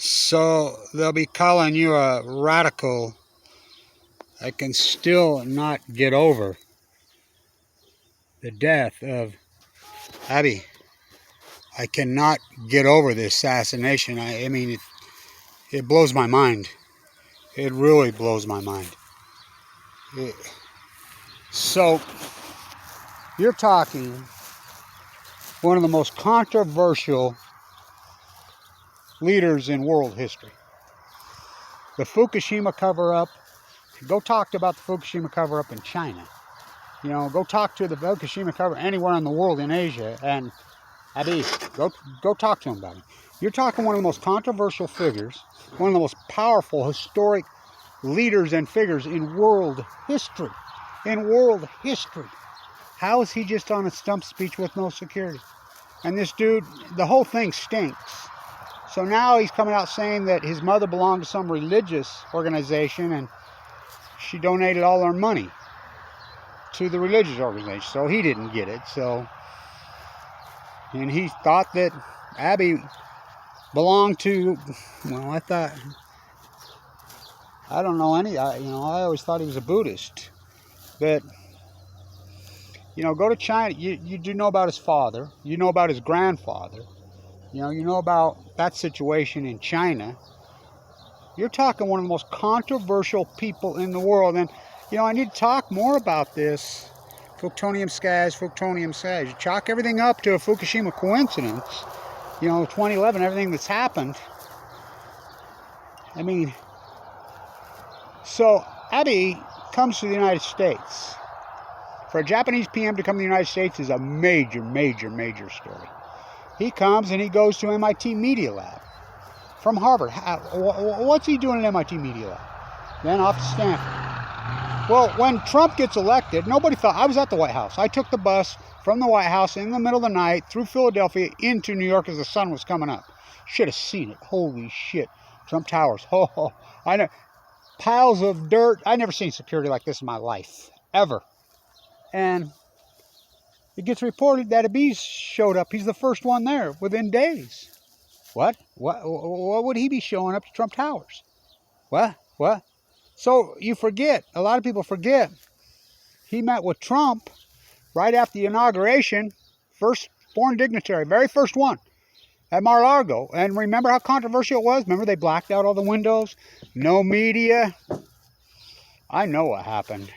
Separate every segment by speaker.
Speaker 1: So they'll be calling you a radical. I can still not get over the death of ABE. I cannot get over the assassination. I mean, it blows my mind. It really blows my mind. So, you're talking one of the most controversial leaders in world history. The Fukushima cover-up. Go talk about the Fukushima cover-up in China. You know, go talk to the Fukushima cover anywhere in the world, in Asia, and ABE, go talk to him about it. You're talking one of the most controversial figures, one of the most powerful historic leaders and figures in world history. In world history. How is he just on a stump speech with no security? And this dude, the whole thing stinks. So now he's coming out saying that his mother belonged to some religious organization and she donated all her money to the religious organization. So he didn't get it. And he thought that ABE belonged to, well, I don't know I always thought he was a Buddhist. But, go to China. You do know about his father. You know about his grandfather. You know about that situation in China. You're talking one of the most controversial people in the world. And, I need to talk more about this. Plutonium skies. You chalk everything up to a Fukushima coincidence. 2011, everything that's happened. I mean, so ABE comes to the United States. For a Japanese PM to come to the United States is a major, major, major story. He comes and he goes to MIT Media Lab from Harvard. What's he doing at MIT Media Lab? Then off to Stanford. Well, when Trump gets elected, nobody thought, I was at the White House. I took the bus from the White House in the middle of the night through Philadelphia into New York as the sun was coming up. Should have seen it. Holy shit. Trump Towers. I know. Piles of dirt. I've never seen security like this in my life. Ever. And it gets reported that ABE showed up. He's the first one there within days. What would he be showing up to Trump Towers? What? So you forget, a lot of people forget, he met with Trump right after the inauguration, first foreign dignitary, very first one, at Mar-a-Lago. And remember how controversial it was? Remember they blacked out all the windows? No media. I know what happened,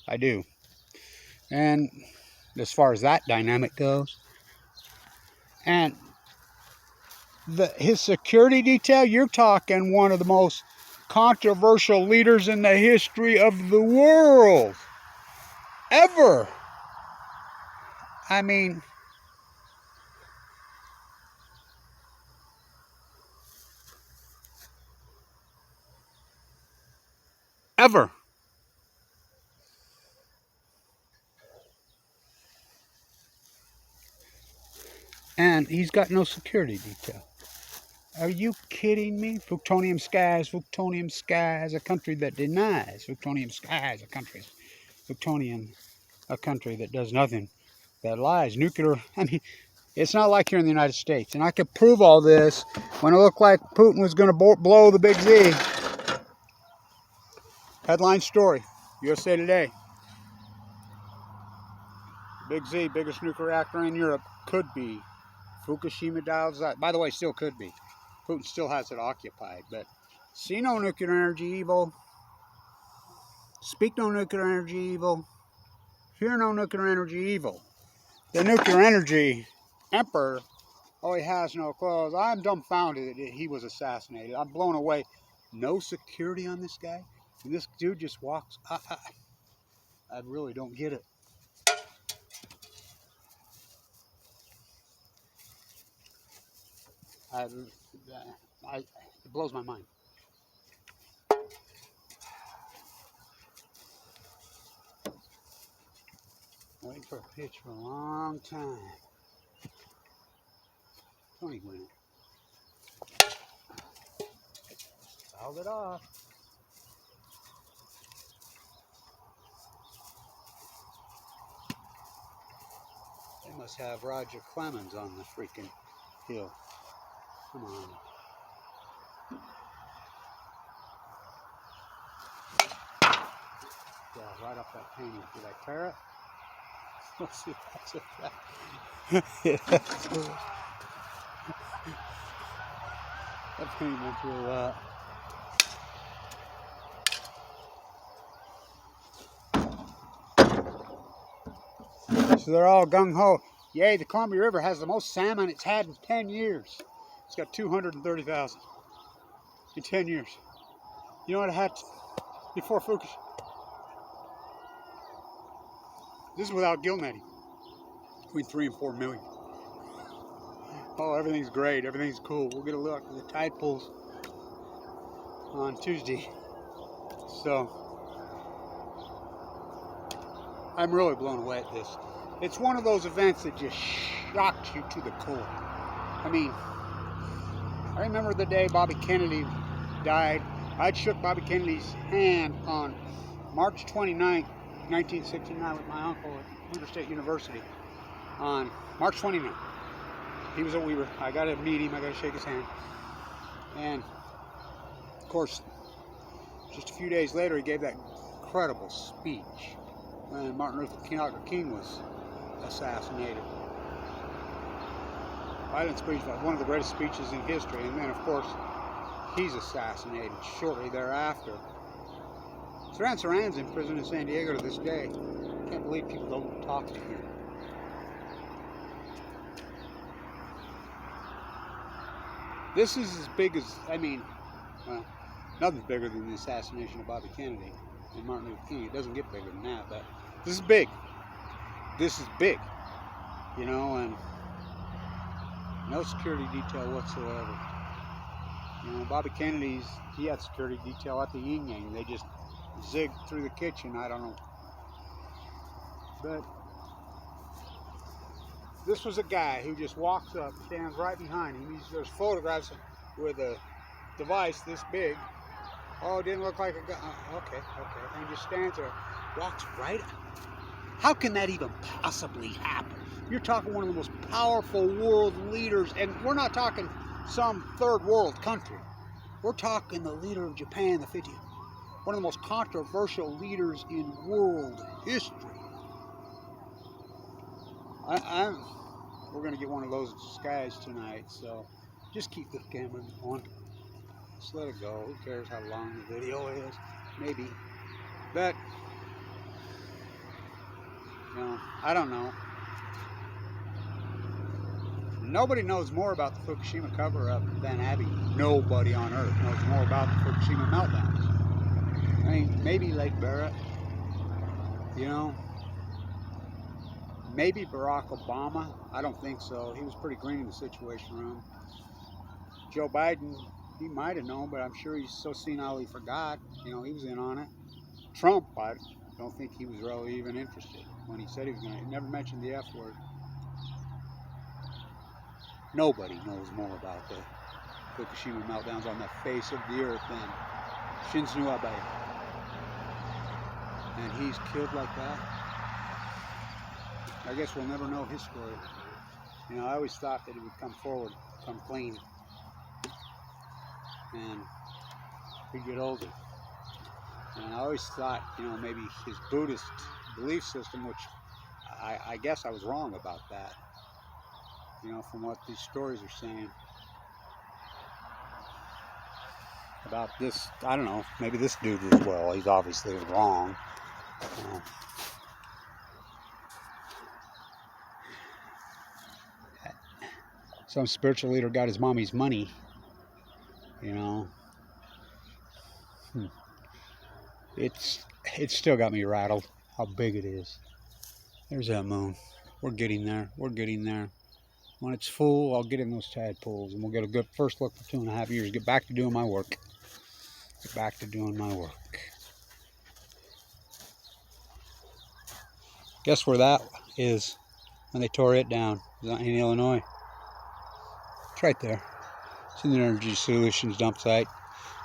Speaker 1: I do. And as far as that dynamic goes, and his security detail, you're talking one of the most controversial leaders in the history of the world ever. I mean, ever. And he's got no security detail. Are you kidding me? Plutonium skies, a country that denies. Plutonium skies, a country that does nothing, that lies. Nuclear, it's not like here in the United States. And I could prove all this when it looked like Putin was going to blow the Big Z. Headline story, USA Today. Big Z, biggest nuclear reactor in Europe, could be. Fukushima dials out. By the way, still could be. Putin still has it occupied. But see no nuclear energy evil. Speak no nuclear energy evil. Hear no nuclear energy evil. The nuclear energy emperor, he has no clothes. I'm dumbfounded that he was assassinated. I'm blown away. No security on this guy. And this dude just walks. I really don't get it. It blows my mind. Waiting for a pitch for a long time. Tony win it. Fouled it off. They must have Roger Clemens on the freaking hill. Come on. right off that painting. Did I tear it? Let's see if that's it. Yeah, that's cool. That painting went through a lot. So they're all gung-ho. Yay, the Columbia River has the most salmon it's had in 10 years. It's got 230,000 in 10 years. You know what it had before Fukushima? This is without gill netting. Between 3 and 4 million. Oh, everything's great. Everything's cool. We'll get a look at the tide pools on Tuesday. So, I'm really blown away at this. It's one of those events that just shocks you to the core. I mean, I remember the day Bobby Kennedy died. I'd shook Bobby Kennedy's hand on March 29th, 1969 with my uncle at Winter State University. On March 29th. He was I got to meet him, I got to shake his hand. And, of course, just a few days later, he gave that incredible speech when Martin Luther King was assassinated. Violent speech, one of the greatest speeches in history. And then, of course, he's assassinated shortly thereafter. Saran's in prison in San Diego to this day. Can't believe people don't talk to him. This is as big as, I mean, well, nothing's bigger than the assassination of Bobby Kennedy and Martin Luther King. It doesn't get bigger than that, but this is big. This is big, you know, and no security detail whatsoever. You know, Bobby Kennedy's, he had security detail at the yin yang. They just zigged through the kitchen, I don't know. But this was a guy who just walks up, stands right behind him. There's photographs with a device this big. Oh, it didn't look like a gun. Okay. And just stands there, walks right up. How can that even possibly happen? You're talking one of the most powerful world leaders, and we're not talking some third world country. We're talking the leader of Japan, the 50th. One of the most controversial leaders in world history. We're going to get one of those skies tonight, so just keep the camera on. Just let it go. Who cares how long the video is? Maybe. But, you know, I don't know. Nobody knows more about the Fukushima cover-up than ABE. Nobody on earth knows more about the Fukushima meltdowns. I mean, maybe Lake Barrett, you know. Maybe Barack Obama. I don't think so. He was pretty green in the Situation Room. Joe Biden, he might have known, but I'm sure he's so senile he forgot. You know, he was in on it. Trump, I don't think he was really even interested when he said he was going to. He never mentioned the F word. Nobody knows more about the Fukushima meltdowns on the face of the earth than Shinzo ABE. And he's killed like that. I guess we'll never know his story. You know, I always thought that he would come forward, come clean, and he'd get older. And I always thought, you know, maybe his Buddhist belief system, which I guess I was wrong about that. You know, from what these stories are saying about this, I don't know, maybe this dude as well. He's obviously wrong. Some spiritual leader got his mommy's money, you know. It's still got me rattled how big it is. There's that moon. We're getting there. We're getting there. When it's full, I'll get in those tadpoles and we'll get a good first look for 2.5 years. Get back to doing my work. Get back to doing my work. Guess where that is when they tore it down? In Illinois. It's right there. It's in the Energy Solutions dump site.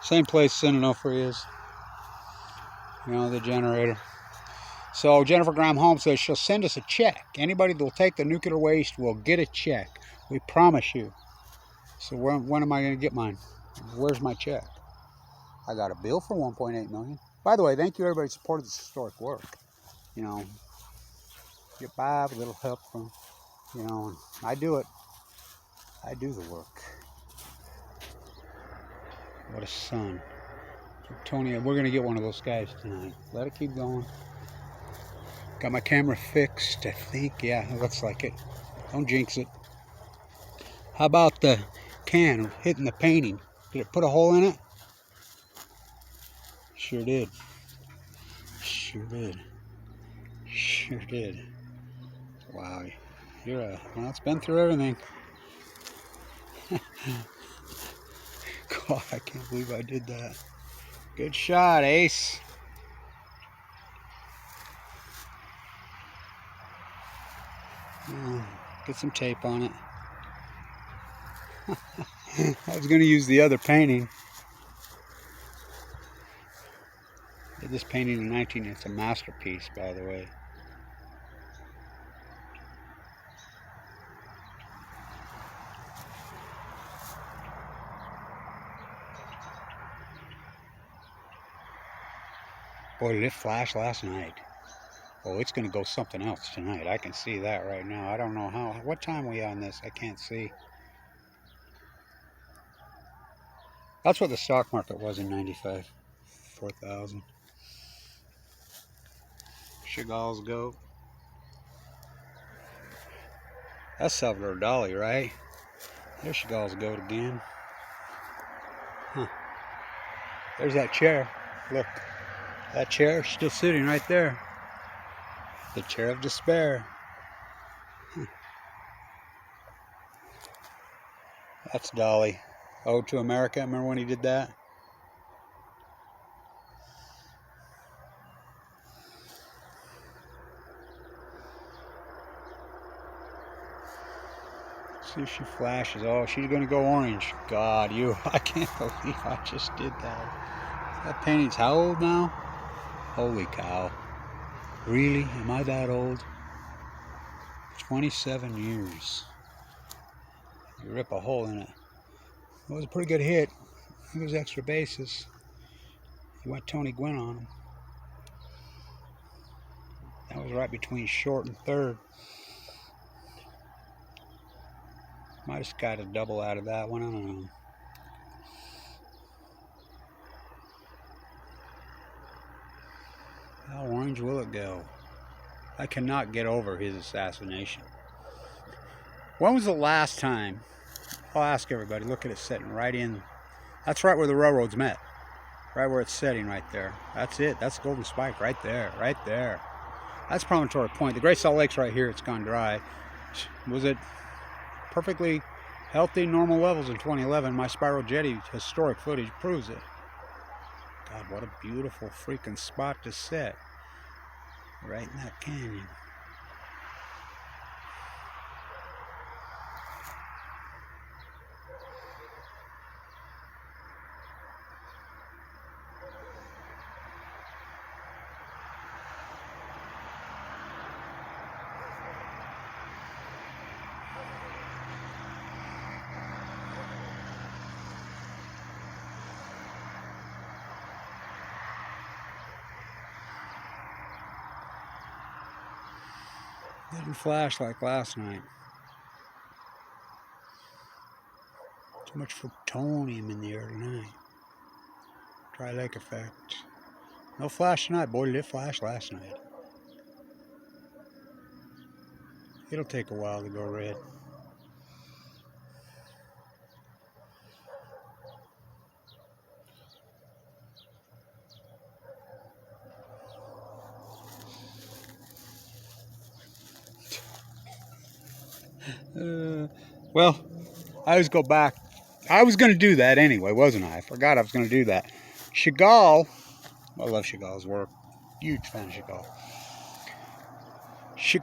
Speaker 1: Same place Sinonofre is. You know, the generator. So Jennifer Graham Holmes says she'll send us a check. Anybody that will take the nuclear waste will get a check. We promise you. So when am I going to get mine? Where's my check? I got a bill for $1.8 million. By the way, thank you everybody who supported this historic work. You know, get by with a little help from, you know, I do it. I do the work. What a sun. Tony, we're going to get one of those guys tonight. Let it keep going. Got my camera fixed, I think. Yeah, it looks like it. Don't jinx it. How about the can hitting the painting? Did it put a hole in it? Sure did. Sure did. Sure did. Wow. Well, it's been through everything. God, I can't believe I did that. Good shot, Ace. Get some tape on it. I was going to use the other painting. This painting in 19, it's a masterpiece, by the way. Boy, did it flash last night. Oh, it's going to go something else tonight. I can see that right now. I don't know how. What time are we on this? I can't see. That's what the stock market was in 95. 4,000. Chagall's goat. That's Salvador Dali, right? There's Chagall's goat again. Huh. There's that chair. Look. That chair still sitting right there. The chair of despair. That's Dali. Ode to America. Remember when he did that? See if she flashes. Oh, she's going to go orange. God, I can't believe I just did that. That painting's how old now? Holy cow. Really? Am I that old? 27 years. You rip a hole in it. It was a pretty good hit. It was extra bases. You went Tony Gwynn on him. That was right between short and third. Might have got a double out of that one. I don't know. How orange will it go? I cannot get over his assassination. When was the last time? I'll ask everybody. Look at it sitting right in. That's right where the railroads met. Right where it's setting right there. That's it. That's Golden Spike right there. Right there. That's Promontory Point. The Great Salt Lake's right here. It's gone dry. Was it perfectly healthy, normal levels in 2011? My Spiral Jetty historic footage proves it. God, what a beautiful freaking spot to set. Right in that canyon. Didn't flash like last night. Too much plutonium in the air tonight. Dry lake effect. No flash tonight. Boy, did it flash last night. It'll take a while to go red. Well, I always go back. I was going to do that anyway, wasn't I? I forgot I was going to do that. Chagall, I love Chagall's work. Huge fan of Chagall.